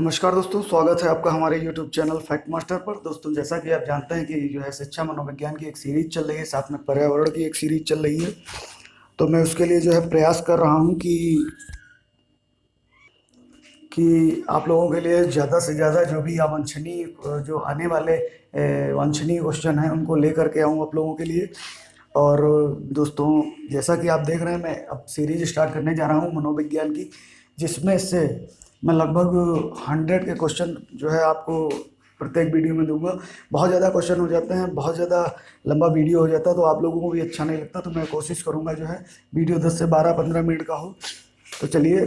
नमस्कार दोस्तों, स्वागत है आपका हमारे YouTube चैनल फैक्ट मास्टर पर। दोस्तों, जैसा कि आप जानते हैं कि जो है शिक्षा मनोविज्ञान की एक सीरीज चल रही है, साथ में पर्यावरण की एक सीरीज चल रही है। तो मैं उसके लिए जो है प्रयास कर रहा हूं कि आप लोगों के लिए ज़्यादा से ज़्यादा जो भी अवांछनीय जो आने वाले वांछनीय क्वेश्चन हैं उनको लेकर के आऊँ आप लोगों के लिए। और दोस्तों, जैसा कि आप देख रहे हैं, मैं अब सीरीज स्टार्ट करने जा रहा हूँ मनोविज्ञान की, जिसमें से मैं लगभग 100 के क्वेश्चन जो है आपको प्रत्येक वीडियो में दूंगा। बहुत ज़्यादा क्वेश्चन हो जाते हैं, बहुत ज़्यादा लंबा वीडियो हो जाता है, तो आप लोगों को भी अच्छा नहीं लगता। तो मैं कोशिश करूँगा जो है वीडियो 10 से 12-15 मिनट का हो। तो चलिए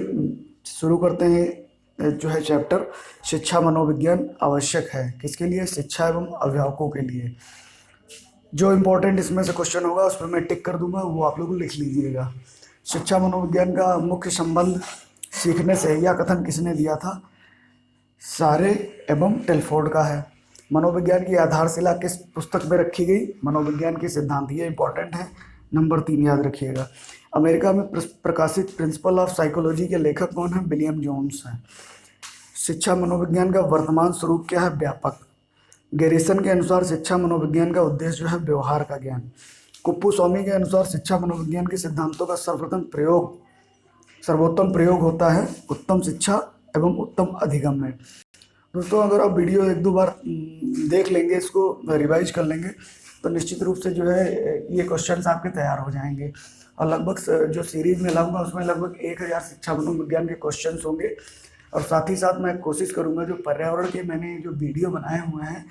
शुरू करते हैं। जो है चैप्टर शिक्षा मनोविज्ञान आवश्यक है किसके लिए? शिक्षा एवं अभिभावकों के लिए। जो इम्पोर्टेंट इसमें से क्वेश्चन होगा उस पर मैं टिक कर दूंगा, वो आप लोग लिख लीजिएगा। शिक्षा मनोविज्ञान का मुख्य संबंध सीखने से, यह कथन किसने दिया था? सारे एवं टेलफोर्ड का है। मनोविज्ञान की आधारशिला किस पुस्तक में रखी गई? मनोविज्ञान के सिद्धांत। ये इंपॉर्टेंट है, नंबर 3 याद रखिएगा। अमेरिका में प्रकाशित प्रिंसिपल ऑफ साइकोलॉजी के लेखक कौन है? विलियम जोन्स हैं। शिक्षा मनोविज्ञान का वर्तमान स्वरूप क्या है? व्यापक। गैरिसन के अनुसार शिक्षा मनोविज्ञान का उद्देश्य जो है व्यवहार का ज्ञान। कुप्पू स्वामी के अनुसार शिक्षा मनोविज्ञान के सिद्धांतों का सर्वोत्तम प्रयोग होता है उत्तम शिक्षा एवं उत्तम अधिगम में। दोस्तों, अगर आप वीडियो एक दो बार देख लेंगे, इसको रिवाइज कर लेंगे, तो निश्चित रूप से जो है ये क्वेश्चंस आपके तैयार हो जाएंगे। और लगभग जो सीरीज में लाऊंगा उसमें लगभग 1000 शिक्षा मनोविज्ञान के क्वेश्चंस होंगे। और साथ ही साथ मैं कोशिश करूंगा जो पर्यावरण के मैंने जो वीडियो बनाए हुए हैं,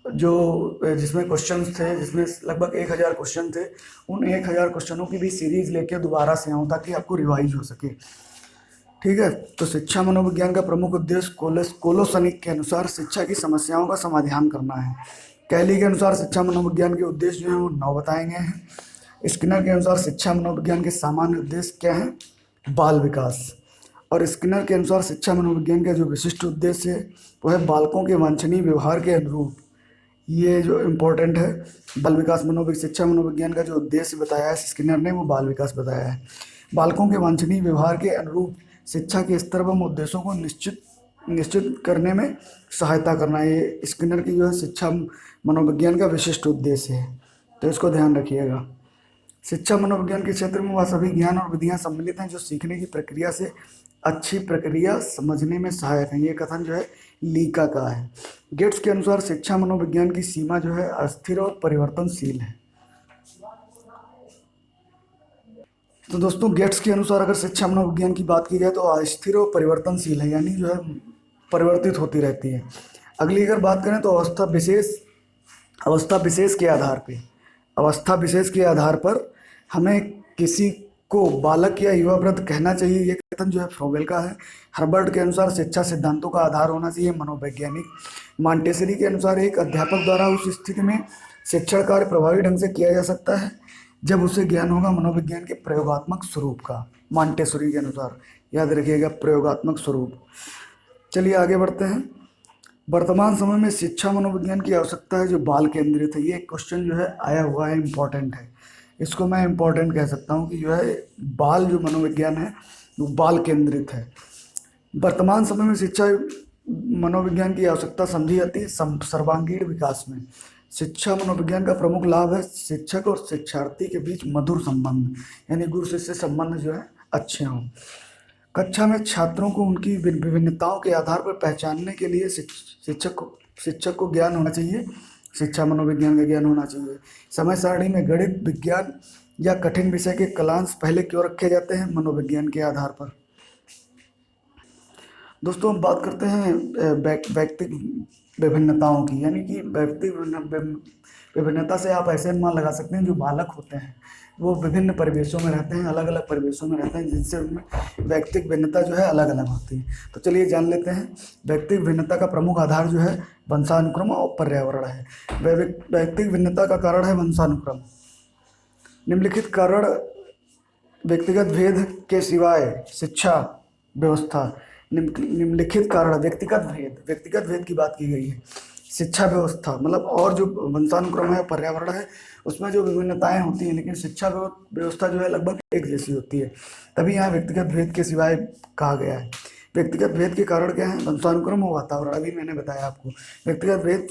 जो जिसमें क्वेश्चंस थे, जिसमें लगभग 1000 क्वेश्चन थे, उन 1000 क्वेश्चनों की भी सीरीज लेके दोबारा से आऊँ ताकि आपको रिवाइज हो सके। ठीक है। तो शिक्षा मनोविज्ञान का प्रमुख उद्देश्य कोलोसनिक के अनुसार शिक्षा की समस्याओं का समाधान करना है। कैली के अनुसार शिक्षा मनोविज्ञान के उद्देश्य जो हैं वो 9 बताए गए हैं। स्किनर के अनुसार शिक्षा मनोविज्ञान के सामान्य उद्देश्य क्या हैं? बाल विकास। और स्किनर के अनुसार शिक्षा मनोविज्ञान का जो विशिष्ट उद्देश्य है वो है बालकों के वांछनीय व्यवहार के अनुरूप। ये जो इम्पोर्टेंट है, बाल विकास शिक्षा मनोविज्ञान का जो उद्देश्य बताया है स्किनर ने, वो बाल विकास बताया है। बालकों के वांछनीय व्यवहार के अनुरूप शिक्षा के स्तर व उद्देश्यों को निश्चित करने में सहायता करना, ये स्किनर की जो है शिक्षा मनोविज्ञान का विशिष्ट उद्देश्य है। तो इसको ध्यान रखिएगा। शिक्षा मनोविज्ञान के क्षेत्र में वह सभी ज्ञान और विधियां सम्मिलित हैं जो सीखने की प्रक्रिया से अच्छी प्रक्रिया समझने में सहायक है। ये कथन जो है लीका का है। गेट्स के अनुसार शिक्षा मनोविज्ञान की सीमा जो है अस्थिर और परिवर्तनशील है। तो दोस्तों, गेट्स के अनुसार अगर शिक्षा मनोविज्ञान की बात की जाए तो अस्थिर और परिवर्तनशील है, यानी जो है परिवर्तित होती रहती है। अगली अगर बात करें तो अवस्था विशेष के आधार पर हमें किसी को बालक या युवा वृद्ध कहना चाहिए। ये कथन जो है फ्रोबेल का है। हर्बर्ट के अनुसार शिक्षा सिद्धांतों का आधार होना चाहिए मनोवैज्ञानिक। मॉन्टेसरी के अनुसार एक अध्यापक द्वारा उस स्थिति में शिक्षण कार्य प्रभावी ढंग से किया जा सकता है जब उसे ज्ञान होगा मनोविज्ञान के प्रयोगात्मक स्वरूप का। मॉन्टेसरी के अनुसार, याद रखिएगा, प्रयोगात्मक स्वरूप। चलिए आगे बढ़ते हैं। वर्तमान समय में शिक्षा मनोविज्ञान की आवश्यकता है जो बाल केंद्रित है। ये क्वेश्चन जो है आया हुआ है, इम्पोर्टेंट है। इसको मैं इम्पोर्टेंट कह सकता हूँ कि जो है बाल जो मनोविज्ञान है वो बाल केंद्रित है। वर्तमान समय में शिक्षा मनोविज्ञान की आवश्यकता समझी जाती है सर्वांगीण विकास में। शिक्षा मनोविज्ञान का प्रमुख लाभ है शिक्षक और शिक्षार्थी के बीच मधुर संबंध, यानी गुरु शिष्य संबंध जो है अच्छे हों। कक्षा में छात्रों को उनकी विभिन्नताओं के आधार पर पहचानने के लिए शिक्षक को ज्ञान होना चाहिए, शिक्षा मनोविज्ञान का ज्ञान होना चाहिए। समय सारणी में गणित, विज्ञान या कठिन विषय के कलांश पहले क्यों रखे जाते हैं? मनोविज्ञान के आधार पर। दोस्तों, हम बात करते हैं व्यक्ति विभिन्नताओं की, यानी कि व्यक्ति विभिन्नता से आप ऐसे अनुमान लगा सकते हैं जो बालक होते हैं वो विभिन्न परिवेशों में रहते हैं, अलग अलग परिवेशों में रहते हैं, जिनसे उनमें व्यक्तिक भिन्नता जो है अलग अलग होती है। तो चलिए जान लेते हैं। व्यक्तिक भिन्नता का प्रमुख आधार जो है वंशानुक्रम और पर्यावरण है। व्यक्तिक भिन्नता का कारण है वंशानुक्रम। निम्नलिखित कारण व्यक्तिगत भेद के सिवाय शिक्षा व्यवस्था, निम्नलिखित कारण व्यक्तिगत भेद की बात की गई है। शिक्षा व्यवस्था मतलब, और जो वंशानुक्रम है, पर्यावरण है, उसमें जो विभिन्नताएं होती हैं, लेकिन शिक्षा व्यवस्था जो है लगभग एक जैसी होती है। तभी यहाँ व्यक्तिगत भेद के सिवाय कहा गया है। व्यक्तिगत भेद के कारण क्या है? वंशानुक्रम और वातावरण, अभी मैंने बताया आपको। व्यक्तिगत भेद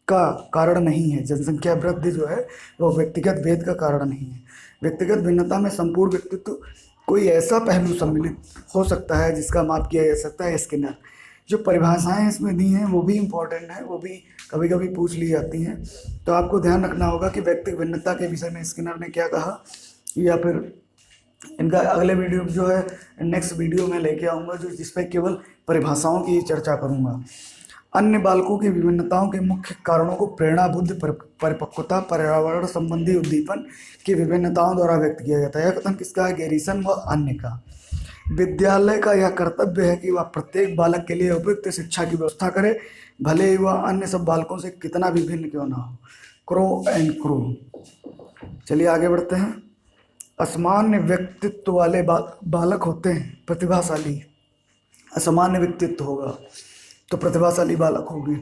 का कारण नहीं है, जनसंख्या वृद्धि जो है वो व्यक्तिगत भेद का कारण नहीं है। व्यक्तिगत भिन्नता में संपूर्ण व्यक्तित्व कोई ऐसा पहलू सम्मिलित हो सकता है जिसका माप किया जा सकता है। स्किनर जो परिभाषाएं इसमें दी हैं वो भी इम्पोर्टेंट है, वो भी कभी कभी पूछ ली जाती हैं, तो आपको ध्यान रखना होगा कि व्यक्तिगत भिन्नता के विषय में स्किनर ने क्या कहा, या फिर इनका अगले वीडियो जो है, नेक्स्ट वीडियो में लेके आऊँगा जो जिसपे केवल परिभाषाओं की चर्चा करूँगा। अन्य बालकों की विभिन्नताओं के मुख्य कारणों को प्रेरणा, बुद्धि, परिपक्वता, पर्यावरण संबंधी उद्दीपन की विभिन्नताओं द्वारा व्यक्त किया जाता है। यह कथन किसका है? गैरिसन व अन्य का। विद्यालय का यह कर्तव्य है कि वह प्रत्येक बालक के लिए उपयुक्त शिक्षा की व्यवस्था करे, भले ही वह अन्य सब बालकों से कितना भी भिन्न क्यों ना हो। Crow and crow. चलिए आगे बढ़ते हैं। असामान्य व्यक्तित्व वाले बालक होते हैं प्रतिभाशाली। असामान्य व्यक्तित्व होगा तो प्रतिभाशाली बालक होंगे।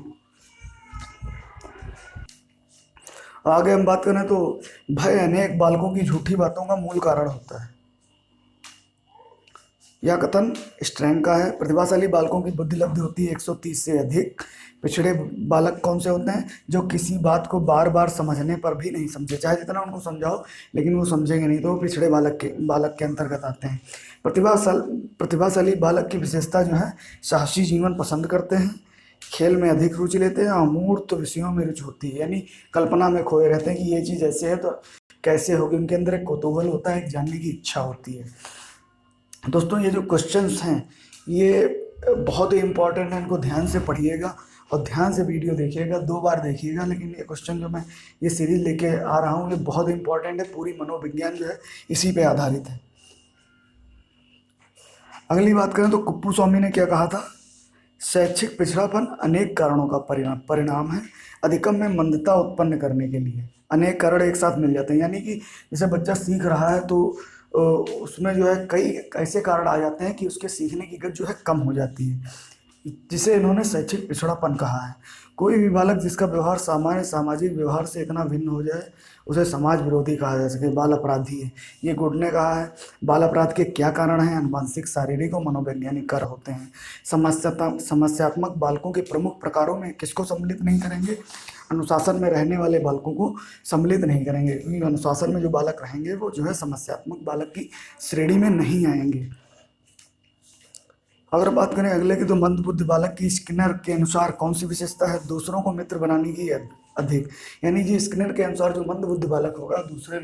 आगे हम बात करें तो भय अनेक बालकों की झूठी बातों का मूल कारण होता है। यह कथन स्ट्रैंग का है। प्रतिभाशाली बालकों की बुद्धि लब्धि होती है 130 से अधिक। पिछड़े बालक कौन से होते हैं? जो किसी बात को बार बार समझने पर भी नहीं समझे, चाहे जितना उनको समझाओ लेकिन वो समझेंगे नहीं, तो वो पिछड़े बालक के अंतर्गत आते हैं। प्रतिभाशाली बालक की विशेषता जो है, साहसी जीवन पसंद करते हैं, खेल में अधिक रुचि लेते हैं, अमूर्त विषयों में रुचि होती है, यानी कल्पना में खोए रहते हैं कि ये चीज़ ऐसे है तो कैसे होगी। उनके अंदर एक कौतूहल होता है, एक जानने की इच्छा होती है। दोस्तों ये जो क्वेश्चंस हैं ये बहुत ही इम्पोर्टेंट है, इनको ध्यान से पढ़िएगा और ध्यान से वीडियो देखिएगा, 2 बार देखिएगा, लेकिन ये क्वेश्चन जो मैं ये सीरीज लेके आ रहा हूँ ये बहुत इंपॉर्टेंट है। पूरी मनोविज्ञान जो है इसी पे आधारित है। अगली बात करें तो कुप्पुस्वामी ने क्या कहा था? शैक्षिक पिछड़ापन अनेक कारणों का परिणाम है, अधिकम में मंदता उत्पन्न करने के लिए अनेक कारण एक साथ मिल जाते हैं। यानी कि जैसे बच्चा सीख रहा है तो उसमें जो है कई ऐसे कारण आ जाते हैं कि उसके सीखने की गति जो है कम हो जाती है, जिसे इन्होंने शैक्षिक पिछड़ापन कहा है। कोई भी बालक जिसका व्यवहार सामान्य सामाजिक व्यवहार से इतना भिन्न हो जाए उसे समाज विरोधी कहा जा सके, बाल अपराधी है। ये गुड ने कहा है। बाल अपराध के क्या कारण हैं? आनुवंशिक, शारीरिक और मनोवैज्ञानिक कारण होते हैं। समस्यात्मक बालकों के प्रमुख प्रकारों में किसको सम्मिलित नहीं करेंगे? अनुशासन में रहने वाले बालकों को सम्मिलित नहीं करेंगे, क्योंकि अनुशासन में जो बालक रहेंगे वो जो है समस्यात्मक बालक की श्रेणी में नहीं आएंगे। अगर बात करें अगले की तो मंदबुद्धि बालक की स्किनर के अनुसार कौन सी विशेषता है? दूसरों को मित्र बनाने की अधिक, यानी कि स्किनर के अनुसार जो मंदबुद्धि बालक होगा दूसरे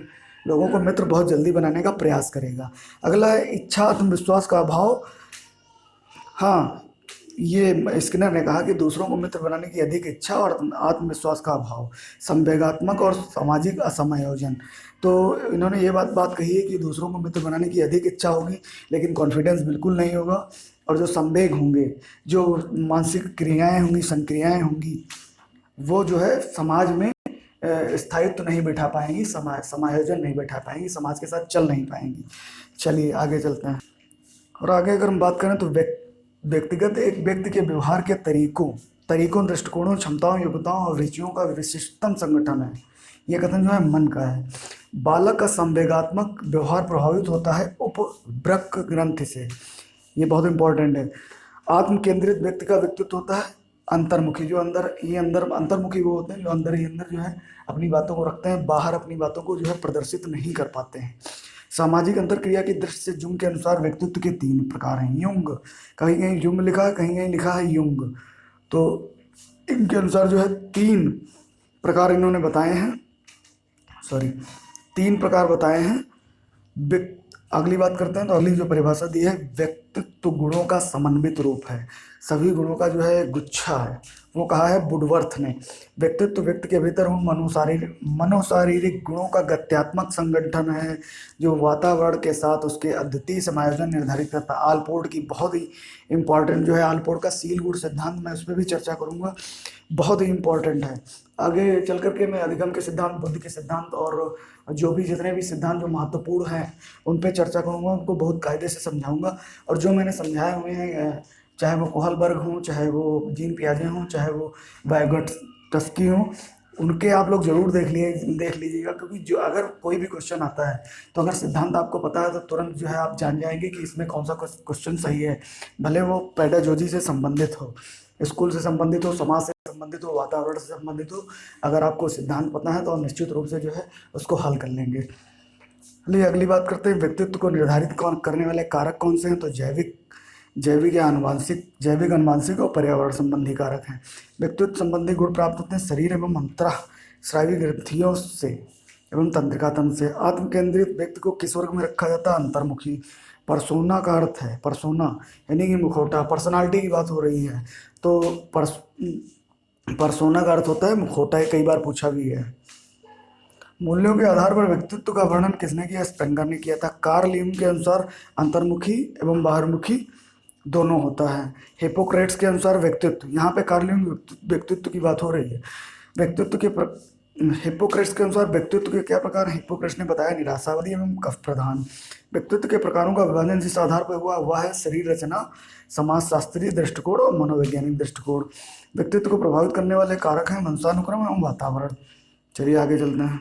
लोगों को मित्र बहुत जल्दी बनाने का प्रयास करेगा। अगला है इच्छा आत्मविश्वास का अभाव। हाँ, ये स्किनर ने कहा कि दूसरों को मित्र बनाने की अधिक इच्छा और आत्मविश्वास का अभाव, संवेगात्मक और सामाजिक असमायोजन। तो इन्होंने ये बात कही है कि दूसरों को मित्र बनाने की अधिक इच्छा होगी लेकिन कॉन्फिडेंस बिल्कुल नहीं होगा, और जो संवेग होंगे, जो मानसिक क्रियाएं होंगी, संक्रियाएं होंगी, वो जो है समाज में स्थायित्व नहीं बैठा पाएंगी, समायोजन नहीं बैठा पाएंगी, समाज के साथ चल नहीं पाएंगी। चलिए आगे चलते हैं। और आगे अगर हम बात करें तो व्यक्तिगत एक व्यक्ति के व्यवहार के तरीकों, दृष्टिकोणों, क्षमताओं, योग्यताओं और रुचियों का विशिष्टतम संगठन है। यह कथन जो है मन का है। बालक का संवेगात्मक व्यवहार प्रभावित होता है उपवृक्क ग्रंथि से। ये बहुत इंपॉर्टेंट है। आत्म केंद्रित व्यक्ति का व्यक्तित्व होता है अंतर्मुखी। जो अंतर्मुखी वो होते हैं जो अंदर ही अंदर जो है अपनी बातों को रखते हैं, बाहर अपनी बातों को जो है प्रदर्शित नहीं कर पाते हैं। सामाजिक अंतरक्रिया की दृष्टि से जुंग के अनुसार व्यक्तित्व के 3 प्रकार हैं। युंग, कहीं कहीं जुंग लिखा है, कहीं कहीं लिखा है युंग, तो इनके अनुसार जो है 3 प्रकार इन्होंने बताए हैं, 3 प्रकार बताए हैं। अगली बात करते हैं तो अगली जो परिभाषा दी है, व्यक्तित्व गुणों का समन्वित रूप है, सभी गुणों का जो है गुच्छा है, वो कहा है वुडवर्थ ने। व्यक्तित्व व्यक्ति के भीतर उन मनोशारीरिक गुणों का गत्यात्मक संगठन है जो वातावरण के साथ उसके अद्वितीय समायोजन निर्धारित करता है। आलपोर्ट की बहुत ही इंपॉर्टेंट जो है, आलपोर्ट का सील गुण सिद्धांत, मैं उस पर भी चर्चा करूँगा, बहुत ही इंपॉर्टेंट है। आगे चल करके मैं अधिगम के सिद्धांत, बुद्धि के सिद्धांत और जो भी जितने भी सिद्धांत जो महत्वपूर्ण हैं उन पे चर्चा करूँगा, उनको बहुत कायदे से समझाऊंगा। और जो मैंने समझाए हुए हैं, चाहे वो कोहलबर्ग हों, चाहे वो जीन पियाजे हों, चाहे वो वाइगोट्स्की हों, उनके आप लोग जरूर देख लीजिएगा, क्योंकि जो अगर कोई भी क्वेश्चन आता है तो अगर सिद्धांत आपको पता है तो तुरंत जो है आप जान जाएंगे कि इसमें कौन सा क्वेश्चन सही है, भले वो पेडागोजी से संबंधित हो, स्कूल से संबंधित हो, समाज से संबंधित हो, वातावरण से संबंधित हो। अगर आपको सिद्धांत पता है तो आप निश्चित रूप से जो है उसको हल कर लेंगे। चलिए अगली बात करते हैं, व्यक्तित्व को निर्धारित करने वाले कारक कौन से हैं? तो जैविक या अनुवांशिक और पर्यावरण संबंधी कारक हैं। व्यक्तित्व संबंधी गुण प्राप्त होते हैं शरीर एवं अंतःस्रावी ग्रंथियों से एवं तंत्रिका तंत्र से। आत्म केंद्रित व्यक्ति को किस वर्ग में रखा जाता है? अंतर्मुखी। परसोना का अर्थ है, परसोना यानी कि मुखौटा, पर्सनालिटी की बात हो रही है तो परसोना का अर्थ होता है मुखौटा, कई बार पूछा भी है। मूल्यों के आधार पर व्यक्तित्व का वर्णन किसने किया? स्पेंगर ने किया था। कार्ल यूंग के अनुसार अंतर्मुखी एवं बाहरमुखी दोनों होता है। हिपोक्रेट्स के अनुसार व्यक्तित्व, यहाँ पे कार्ल यूंग व्यक्तित्व की बात हो रही है। व्यक्तित्व के हिपोक्रेट्स के अनुसार व्यक्तित्व के क्या प्रकार हैं? हिपोक्रेट्स ने बताया निराशावादी एवं कफ प्रधान। व्यक्तित्व के प्रकारों का विभाजन जिस आधार पर हुआ वह है शरीर रचना, समाजशास्त्रीय दृष्टिकोण और मनोवैज्ञानिक दृष्टिकोण। व्यक्तित्व को प्रभावित करने वाले कारक हैं वंशानुक्रम एवं वातावरण। चलिए आगे चलते हैं।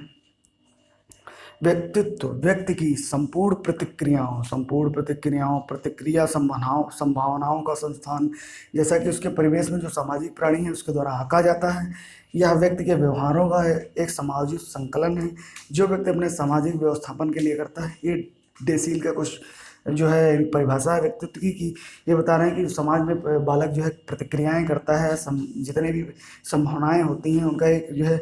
व्यक्तित्व व्यक्ति की संपूर्ण प्रतिक्रियाओं प्रतिक्रिया संभावनाओं का संस्थान, जैसा कि उसके परिवेश में जो सामाजिक प्राणी है उसके द्वारा आंका जाता है। यह व्यक्ति के व्यवहारों का एक समायोजित संकलन है जो व्यक्ति अपने सामाजिक व्यवस्थापन के लिए करता है। ये डेसील का कुछ जो है परिभाषा है व्यक्तित्व की ये बता रहे हैं कि समाज में बालक जो है प्रतिक्रियाएं करता है, जितने भी संभावनाएं होती हैं उनका एक जो है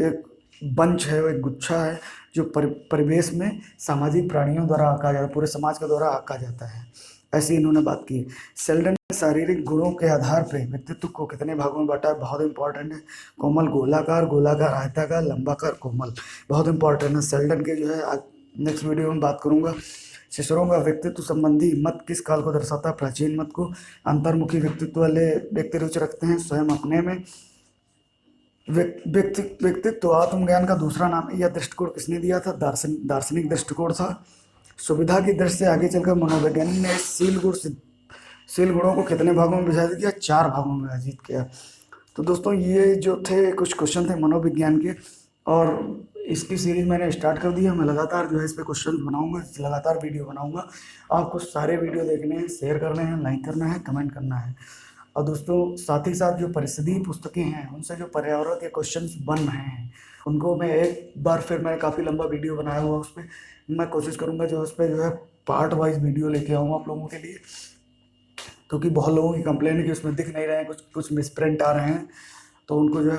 एक बंच है, एक गुच्छा है जो परिवेश में सामाजिक प्राणियों द्वारा आंका जाता है, पूरे समाज के द्वारा आंका जाता है। ऐसी इन्होंने बात की। सेल्डन ने शारीरिक गुणों के आधार पर व्यक्तित्व को कितने भागों में बांटा है? बहुत इंपॉर्टेंट है। कोमल, गोलाकार, आयताकार, लंबाकार, कोमल, बहुत इंपॉर्टेंट है। सेल्डन के जो है नेक्स्ट वीडियो में बात करूंगा। सिसरो का व्यक्तित्व संबंधी मत किस काल को दर्शाता है? प्राचीन मत को। अंतर्मुखी व्यक्तित्व वाले व्यक्ति रुचि रखते हैं स्वयं अपने में। व्यक्तित्व आत्मज्ञान का दूसरा नाम है। यह दृष्टिकोण किसने दिया था? दार्शनिक दृष्टिकोण था। सुविधा की दृष्टि से आगे चलकर मनोवैज्ञानिक ने शील गुणों को कितने भागों में विभाजित किया? 4 भागों में विभाजित किया। तो दोस्तों ये जो थे कुछ क्वेश्चन थे मनोविज्ञान के, और इसकी सीरीज मैंने स्टार्ट कर दी है। मैं लगातार जो है इस पर क्वेश्चन बनाऊंगा, लगातार वीडियो बनाऊंगा। आपको सारे वीडियो देखने हैं, शेयर करने हैं, लाइक करना है, कमेंट करना है। और दोस्तों साथ ही साथ जो परिस्थिति पुस्तकें हैं उनसे जो पर्यावरण के क्वेश्चंस बन रहे हैं उनको मैं एक बार फिर, मैं काफ़ी लंबा वीडियो बनाया हुआ उस पर मैं कोशिश करूँगा जो उस पर जो है पार्ट वाइज वीडियो लेके आऊँगा आप लोगों के लिए, क्योंकि बहुत लोगों की कंप्लेन है कि उसमें दिख नहीं रहे हैं, कुछ मिसप्रिंट आ रहे हैं, तो उनको जो है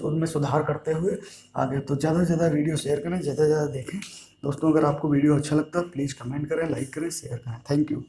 उनमें सुधार करते हुए आगे। तो ज़्यादा से ज़्यादा वीडियो शेयर करें, ज़्यादा से ज़्यादा देखें। दोस्तों अगर आपको वीडियो अच्छा लगता है प्लीज़ कमेंट करें, लाइक करें, शेयर करें। Thank you.